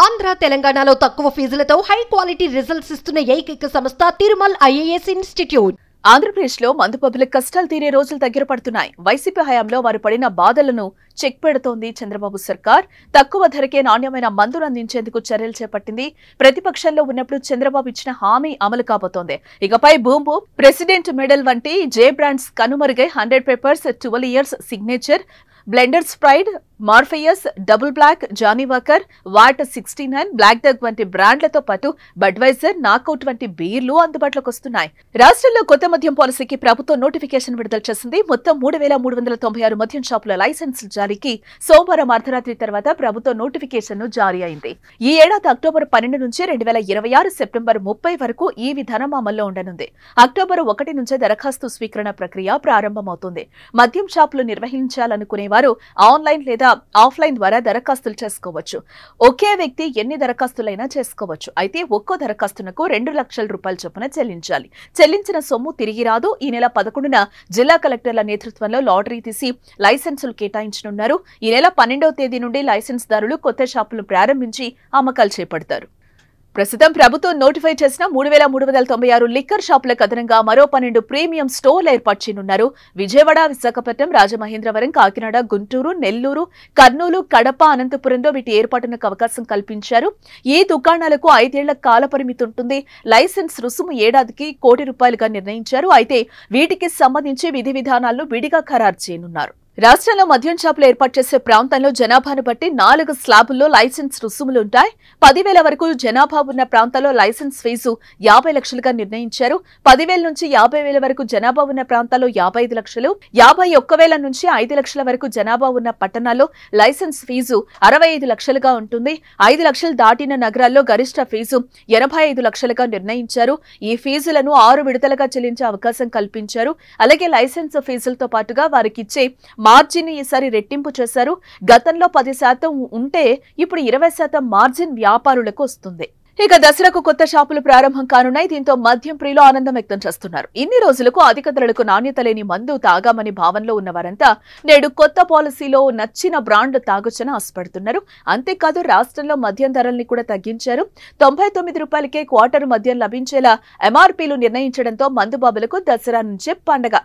ఆంధ్ర తెలంగాణలో తక్కువ ఫీజులతో high quality results ఇస్తున్న ఏకైక సంస్థ తిరుమల్ ఐఏఎస్ ఇన్స్టిట్యూట్. ఆంధ్రప్రదేశ్లో మందు పబ్బుల కష్టాలు తీరే రోజులు దగ్గర పడుతున్నాయి. వైసీపీ హయాంలో వారు పడిన బాధలను చెక్ పెడుతోంది చంద్రబాబు సర్కార్. తక్కువ ధరకే నాణ్యమైన మందును అందించేందుకు చర్యలు చేపట్టింది. ప్రతిపక్షంలో ఉన్నప్పుడు చంద్రబాబు ఇచ్చిన హామీ అమలు కాబోతోంది. ఇకపై బూమ్ ప్రెసిడెంట్ మెడల్ వంటి జే బ్రాండ్స్ కనుమరుగై 100 Pipers 12 years signature blender pride Morpheus double black Johnnie Walker VAT 69 black dog వంటి బ్రాండ్లతో పాటు బడ్వైజర్ నాకౌట్ వంటి బీర్లు అందుబాటులోకి వస్తున్నాయి. రాష్ట్రంలో కొత్త మద్యం పాలసీకి ప్రభుత్వం నోటిఫికేషన్ విడుదల చేసింది. మొత్తం 3396 మద్యం షాపుల లైసెన్సుల జారీకి సోమవారం అర్ధరాత్రి తర్వాత ప్రభుత్వ నోటిఫికేషన్ జారీ అయింది. ఈ ఏడాది అక్టోబర్ 12 నుంచి 2026 సెప్టెంబర్ 30 వరకు ఈ విధానం అమల్లో ఉండనుంది. అక్టోబర్ 1 నుంచే దరఖాస్తు స్వీకరణ ప్రక్రియ ప్రారంభమవుతుంది. మద్యం షాపులు నిర్వహించాలనుకునేవారు ఆన్లైన్ లేదా ఆఫ్లైన్ ద్వారా దరఖాస్తులు చేసుకోవచ్చు. ఒకే వ్యక్తి ఎన్ని దరఖాస్తులైనా చేసుకోవచ్చు. అయితే ఒక్కో దరఖాస్తునకు 2 లక్షల రూపాయల చొప్పున చెల్లించాలి. చెల్లించిన సొమ్ము తిరిగి రాదు. ఈ నెల 11న జిల్లా కలెక్టర్ల నేతృత్వంలో లాటరీ తీసి లైసెన్సులు కేటాయించనున్నారు. ఈ నెల 12వ తేదీ నుండి లైసెన్స్ దారులు కొత్త షాపులు ప్రారంభించి అమ్మకాలు చేపడతారు. ప్రస్తుతం ప్రభుత్వం నోటిఫై చేసిన 3396 లిక్కర్ షాపులకు అదనంగా మరో 12 ప్రీమియం స్టోర్లు ఏర్పాటు చేయనున్నారు. విజయవాడ, విశాఖపట్నం, రాజమహేంద్రవరం, కాకినాడ, గుంటూరు, నెల్లూరు, కర్నూలు, కడప, అనంతపురంలో వీటి ఏర్పాటుకు అవకాశం కల్పించారు. ఈ దుకాణాలకు 5 ఏళ్ల కాల పరిమితి ఉంటుంది. లైసెన్స్ రుసుము ఏడాదికి ₹1,00,00,000 నిర్ణయించారు. అయితే వీటికి సంబంధించి విధి విధానాలను విడిగా ఖరారు చేయనున్నారు. రాష్ట్రంలో మద్యం షాపులు ఏర్పాటు చేసే ప్రాంతంలో జనాభాను బట్టి 4 స్లాబుల్లో లైసెన్స్ రుసుములుంటాయి. 10,000 వరకు జనాభా ఉన్న ప్రాంతాల్లో లైసెన్స్ ఫీజు 50 లక్షలుగా నిర్ణయించారు. 10,000 నుంచి 50,000 వరకు జనాభా ఉన్న ప్రాంతాల్లో 55 లక్షలు, 51,000 నుంచి 5 లక్షల వరకు జనాభా ఉన్న పట్టణాల్లో లైసెన్స్ ఫీజు 65 లక్షలుగా ఉంటుంది. 5 లక్షలు దాటిన నగరాల్లో గరిష్ట ఫీజు 85 లక్షలుగా నిర్ణయించారు. ఈ ఫీజులను 6 విడతలుగా చెల్లించే అవకాశం కల్పించారు. అలాగే లైసెన్స్ ఫీజులతో పాటుగా వారికిచ్చే మార్జిన్ ఈసారి రెట్టింపు చేశారు. గతంలో 10% ఉంటే ఇప్పుడు 20% మార్జిన్ వ్యాపారులకు వస్తుంది. ఇక దసరాకు కొత్త షాపులు ప్రారంభం కానున్నాయి. దీంతో మద్యం ప్రియులు ఆనందం వ్యక్తం చేస్తున్నారు. ఇన్ని రోజులకు అధిక ధరలకు నాణ్యత లేని మందు తాగామని భావనలో ఉన్నవారంతా నేడు కొత్త పాలసీలో నచ్చిన బ్రాండ్ తాగొచ్చని ఆశపడుతున్నారు. అంతేకాదు రాష్ట్రంలో మద్యం ధరల్ని కూడా తగ్గించారు. ₹99కే క్వార్టర్ మద్యం లభించేలా ఎంఆర్పీలు నిర్ణయించడంతో మందుబాబులకు దసరా నుంచే పండగ.